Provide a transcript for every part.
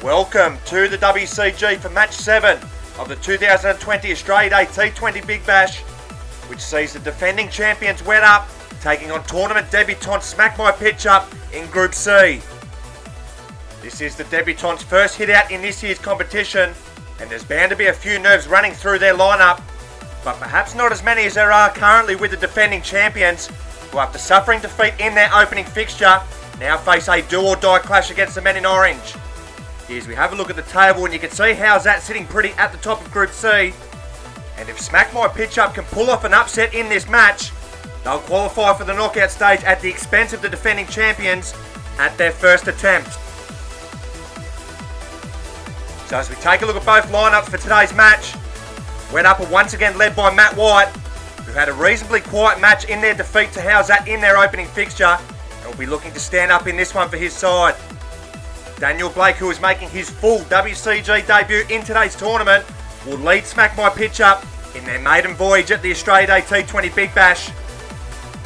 Welcome to the WCG for Match 7 of the 2020 Australia Day T20 Big Bash, which sees the defending champions Wet Up taking on tournament debutant Smack My Pitch Up in Group C. This is the debutants' first hit out in this year's competition, and there's bound to be a few nerves running through their lineup, but perhaps not as many as there are currently with the defending champions, who after suffering defeat in their opening fixture, now face a do-or-die clash against the men in orange. As we have a look at the table, and you can see how's that sitting pretty at the top of Group C. And if Smack My Pitch Up can pull off an upset in this match, they'll qualify for the knockout stage at the expense of the defending champions at their first attempt. So as we take a look at both lineups for today's match, Wet Up are once again led by Matt White, who had a reasonably quiet match in their defeat to How's That in their opening fixture, and will be looking to stand up in this one for his side. Daniel Blake, who is making his full WCG debut in today's tournament, will lead Smack My Pitch Up in their maiden voyage at the Australia Day T20 Big Bash.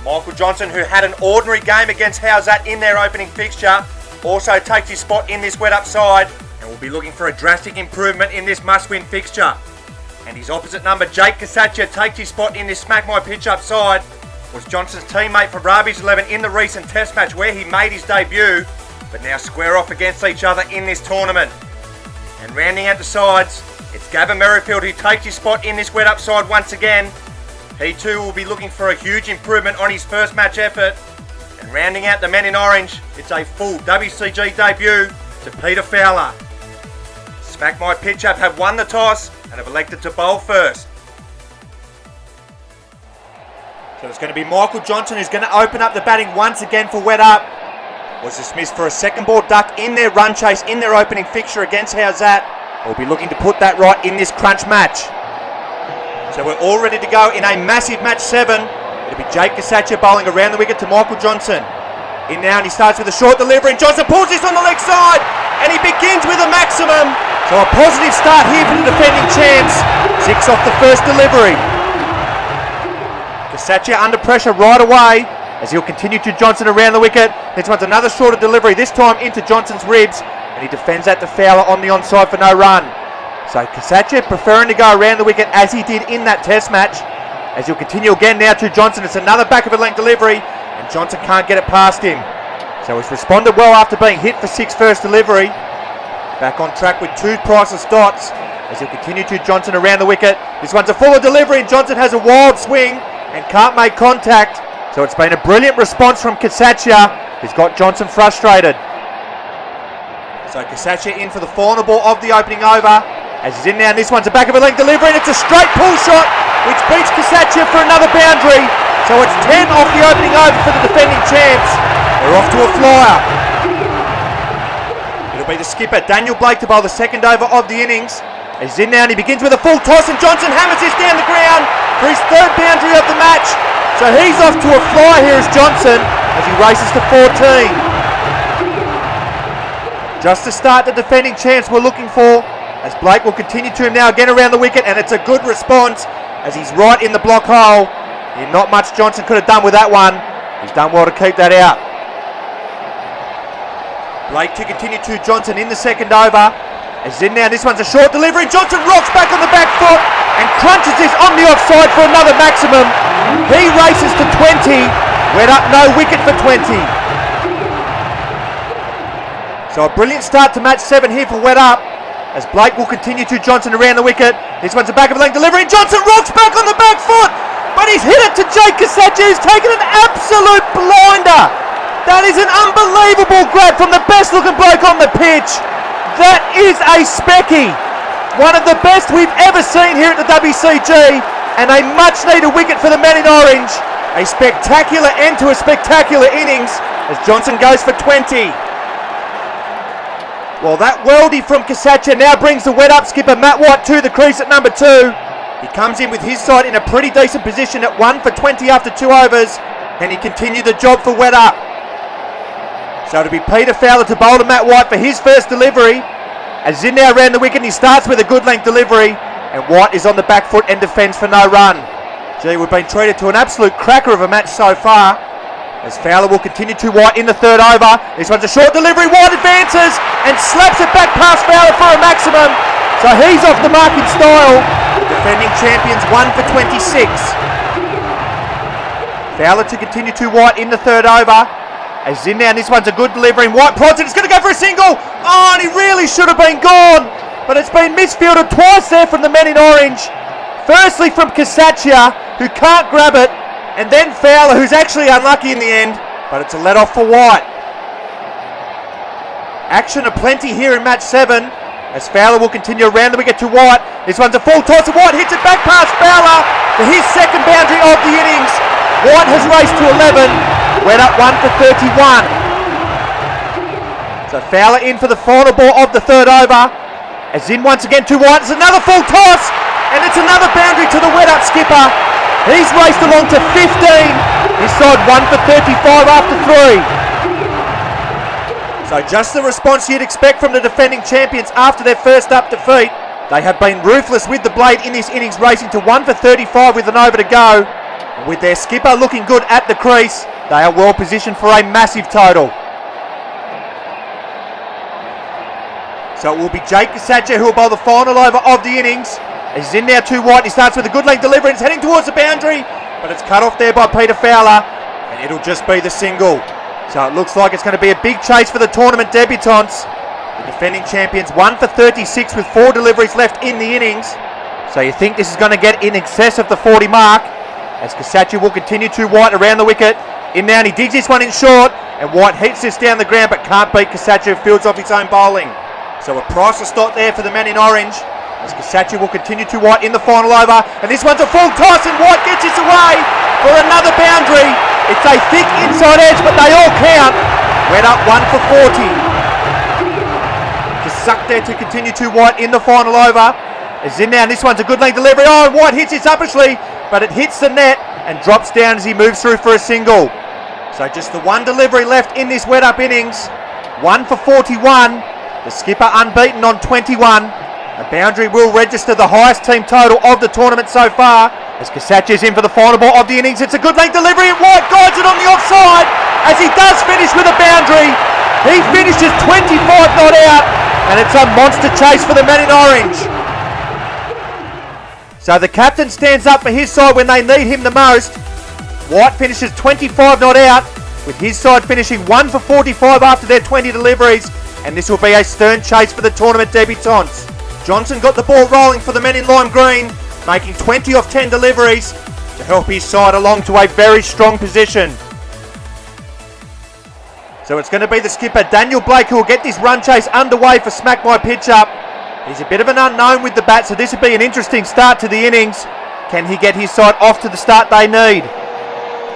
Michael Johnson, who had an ordinary game against How's That in their opening fixture, also takes his spot in this Wet Up side and will be looking for a drastic improvement in this must-win fixture. And his opposite number, Jake Kasatia, takes his spot in this Smack My Pitch Up side, was Johnson's teammate for Rabi's 11 in the recent test match where he made his debut, but now square off against each other in this tournament. And rounding out the sides, it's Gavin Merrifield who takes his spot in this Wet Up side once again. He too will be looking for a huge improvement on his first match effort. And rounding out the men in orange, it's a full WCG debut to Peter Fowler. Smack My Pitch Up have won the toss and have elected to bowl first. So it's going to be Michael Johnson who's going to open up the batting once again for Wet Up. Was dismissed for a second ball duck in their run chase in their opening fixture against How's That. We'll be looking to put that right in this crunch match. So we're all ready to go in a massive match 7. It'll be Jake Kasatia bowling around the wicket to Michael Johnson. In now, and he starts with a short delivery, and Johnson pulls this on the leg side, and he begins with a maximum. So a positive start here for the defending champs. 6 off the first delivery. Kasatia under pressure right away, as he'll continue to Johnson around the wicket. This one's another shorter delivery, this time into Johnson's ribs, and he defends that to Fowler on the onside for no run. So Kasatia preferring to go around the wicket as he did in that test match, as he'll continue again now to Johnson. It's another back of a length delivery, and Johnson can't get it past him. So he's responded well after being hit for 6 first delivery. Back on track with 2 priceless dots, as he'll continue to Johnson around the wicket. This one's a fuller delivery, and Johnson has a wild swing and can't make contact. So it's been a brilliant response from Kasatia, who's got Johnson frustrated. So Kasatia in for the final ball of the opening over, as he's in now, and this one's a back of a length delivery, and it's a straight pull shot, which beats Kasatia for another boundary. So it's 10 off the opening over for the defending champs. They're off to a flyer. It'll be the skipper, Daniel Blake, to bowl the second over of the innings. He's in now, and he begins with a full toss, and Johnson hammers this down the ground for his 3rd boundary of the match. So he's off to a fly here as Johnson, as he races to 14. Just to start the defending champs we're looking for, as Blake will continue to him now again around the wicket, and it's a good response as he's right in the block hole. Not much Johnson could have done with that one. He's done well to keep that out. Blake to continue to Johnson in the second over. As in now, this one's a short delivery. Johnson rocks back on the back foot and crunches this on the offside for another maximum. He races to 20. Wet Up no wicket for 20. So a brilliant start to match 7 here for Wet Up, as Blake will continue to Johnson around the wicket. This one's a back of a length delivery. Johnson rocks back on the back foot, but he's hit it to Jake Kasatia, who's taken an absolute blinder. That is an unbelievable grab from the best looking bloke on the pitch. That is a specky. One of the best we've ever seen here at the WCG, and a much needed wicket for the men in orange. A spectacular end to a spectacular innings, as Johnson goes for 20. Well, that worldie from Kasatia now brings the Wet Up skipper Matt White to the crease at number 2. He comes in with his side in a pretty decent position at 1 for 20 after 2 overs, and he continued the job for Wet Up. So it'll be Peter Fowler to bowl to Matt White for his first delivery. As in now around the wicket, and he starts with a good length delivery, and White is on the back foot and defends for no run. Gee, we've been treated to an absolute cracker of a match so far. As Fowler will continue to White in the third over. This one's a short delivery. White advances and slaps it back past Fowler for a maximum. So he's off the mark in style. Defending champions 1 for 26. Fowler to continue to White in the third over. As in now, and this one's a good delivery. And White prods it. It's going to go for a single. Oh, and he really should have been gone. But it's been misfielded twice there from the men in orange. Firstly from Casaccia, who can't grab it. And then Fowler, who's actually unlucky in the end, but it's a let-off for White. Action aplenty here in match 7, as Fowler will continue around the wicket to White. This one's a full toss, and White hits it back past Fowler for his second boundary of the innings. White has raced to 11, went up 1 for 31. So Fowler in for the final ball of the third over. As in once again to White, it's another full toss, and it's another boundary to the wet-up skipper. He's raced along to 15. His side 1 for 35 after 3. So just the response you'd expect from the defending champions after their first up defeat. They have been ruthless with the blade in this innings, racing to 1 for 35 with an over to go. And with their skipper looking good at the crease, they are well positioned for a massive total. So it will be Jake Casaccia who will bowl the final over of the innings. He's in now to White. He starts with a good length delivery and it's heading towards the boundary, but it's cut off there by Peter Fowler, and it'll just be the single. So it looks like it's going to be a big chase for the tournament debutants. The defending champions 1 for 36 with 4 deliveries left in the innings. So you think this is going to get in excess of the 40 mark, as Casaccia will continue to White around the wicket. In now, and he digs this one in short, and White hits this down the ground but can't beat Casaccia, who fields off his own bowling. So a priceless start there for the man in orange, as Casaccia will continue to White in the final over, and this one's a full toss, and White gets this away for another boundary. It's a thick inside edge, but they all count. Went up 1 for 40. Just sucked there to continue to White in the final over. As in now, and this one's a good length delivery. Oh, and White hits it uppishly, but it hits the net and drops down as he moves through for a single. So just the one delivery left in this wet-up innings. 1 for 41. The skipper unbeaten on 21. A boundary will register the highest team total of the tournament so far. As Casaccia's in for the final ball of the innings, it's a good length delivery, and White guides it on the offside as he does finish with a boundary. He finishes 25 not out, and it's a monster chase for the men in orange. So the captain stands up for his side when they need him the most. White finishes 25 not out, with his side finishing 1 for 45 after their 20 deliveries, and this will be a stern chase for the tournament debutants. Johnson got the ball rolling for the men in lime green, making 20 off 10 deliveries to help his side along to a very strong position. So it's going to be the skipper Daniel Blake who will get this run chase underway for Smack My Pitch Up. He's a bit of an unknown with the bat, so this would be an interesting start to the innings. Can he get his side off to the start they need?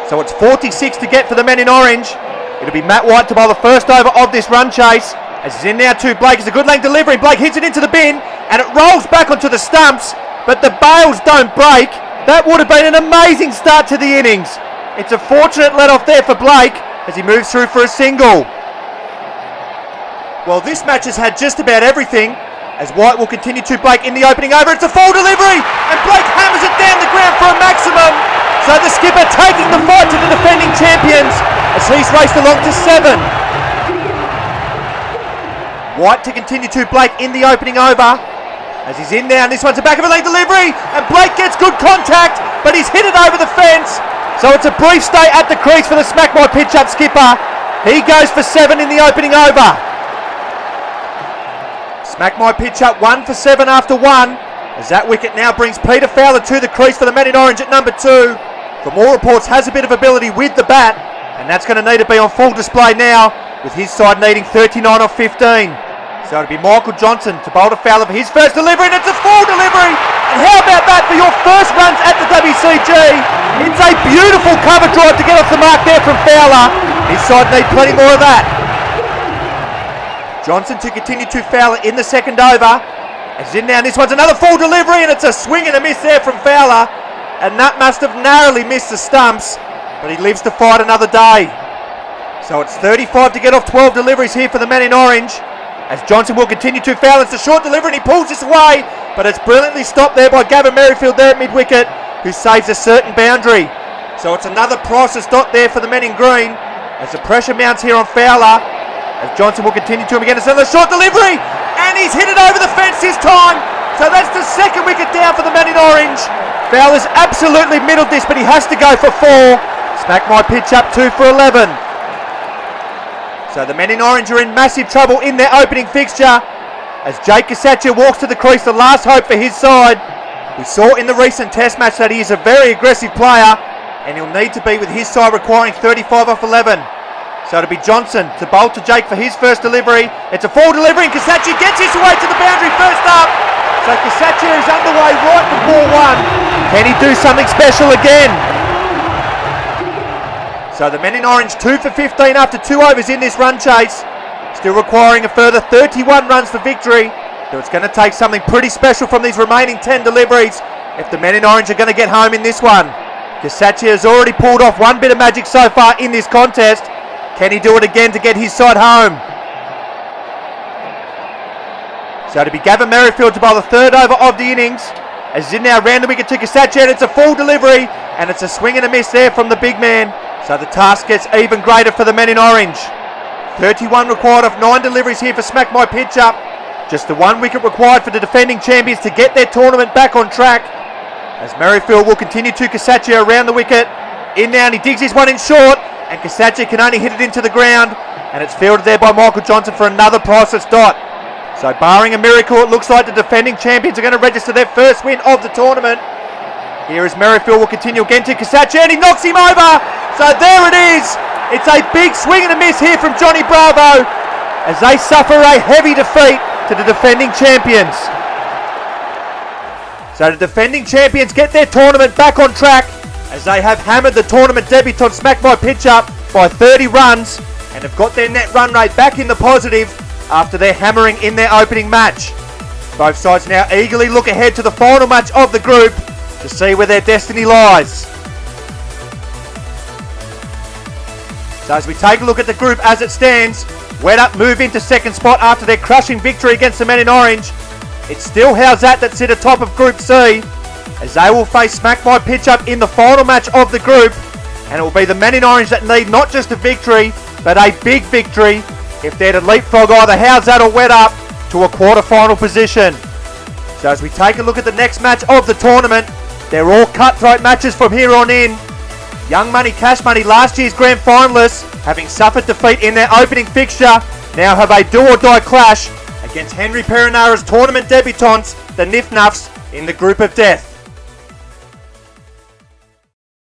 So it's 46 to get for the men in orange. It'll be Matt White to bowl the first over of this run chase. As he's in now to Blake, it's a good length delivery. Blake hits it into the bin and it rolls back onto the stumps, but the bails don't break. That would have been an amazing start to the innings. It's a fortunate let off there for Blake as he moves through for a single. Well, this match has had just about everything, as White will continue to Blake in the opening over. It's a full delivery and Blake hammers it down the ground for a maximum. So the skipper taking the fight to the defending champions as he's raced along to 7. White to continue to Blake in the opening over. As he's in now, and this one's a back of a lane delivery, and Blake gets good contact, but he's hit it over the fence. So it's a brief stay at the crease for the Smack My Pitch Up skipper. He goes for 7 in the opening over. Smack My Pitch Up 1 for 7 after 1, as that wicket now brings Peter Fowler to the crease for the men in orange at number 2. From all reports, has a bit of ability with the bat, and that's going to need to be on full display now, with his side needing 39 off 15. So it'll be Michael Johnson to bowl to Fowler for his first delivery, and it's a full delivery. And how about that for your first runs at the WCG? It's a beautiful cover drive to get off the mark there from Fowler. His side need plenty more of that. Johnson to continue to Fowler in the second over. As in now, this one's another full delivery, and it's a swing and a miss there from Fowler. And that must have narrowly missed the stumps, but he lives to fight another day. So it's 35 to get off 12 deliveries here for the men in orange. As Johnson will continue to Fowler, it's a short delivery and he pulls this away, but it's brilliantly stopped there by Gavin Merrifield there at mid-wicket, who saves a certain boundary. So it's another priceless dot there for the men in green as the pressure mounts here on Fowler. As Johnson will continue to him again. It's another short delivery, and he's hit it over the fence this time. So that's the second wicket down for the men in orange. Fowler's absolutely middled this, but he has to go for 4. Smack My Pitch up 2 for 11. So the men in orange are in massive trouble in their opening fixture as Jake Kasatia walks to the crease, the last hope for his side. We saw in the recent test match that he is a very aggressive player, and he'll need to be with his side requiring 35 off 11. So it'll be Johnson to bowl to Jake for his first delivery. It's a full delivery and Kasatia gets his way to the boundary first up. So Kasatia is underway right for ball 1. Can he do something special again? So the men in orange 2 for 15 after 2 overs in this run chase. Still requiring a further 31 runs for victory. So it's going to take something pretty special from these remaining 10 deliveries if the men in orange are going to get home in this one. Kasatia has already pulled off one bit of magic so far in this contest. Can he do it again to get his side home? So to be Gavin Merrifield to bowl the third over of the innings. As is in now round the wicket to Kasatia, and it's a full delivery, and it's a swing and a miss there from the big man. So the task gets even greater for the men in orange. 31 required of 9 deliveries here for Smack My Pitch Up. Just the 1 wicket required for the defending champions to get their tournament back on track. As Merrifield will continue to Kasatia around the wicket. In now, and he digs his one in short, and Kasatia can only hit it into the ground, and it's fielded there by Michael Johnson for another priceless dot. So barring a miracle, it looks like the defending champions are going to register their first win of the tournament. Here is Merrifield will continue again to Kasatia, and he knocks him over. So there it is. It's a big swing and a miss here from Johnny Bravo as they suffer a heavy defeat to the defending champions. So the defending champions get their tournament back on track as they have hammered the tournament debutant Smack My Pitch Up by 30 runs and have got their net run rate back in the positive after their hammering in their opening match. Both sides now eagerly look ahead to the final match of the group to see where their destiny lies. So as we take a look at the group as it stands, Wet Up move into second spot after their crushing victory against the men in orange. It's still Howzat that sit atop of Group C as they will face Smack My Pitch Up in the final match of the group, and it will be the men in orange that need not just a victory but a big victory if they're to leapfrog either Howzat or Wet Up to a quarter-final position. So as we take a look at the next match of the tournament, they're all cutthroat matches from here on in. Young Money Cash Money, last year's grand finalists, having suffered defeat in their opening fixture, now have a do-or-die clash against Henry Perinara's tournament debutants, the Nif Nuffs, in the group of death.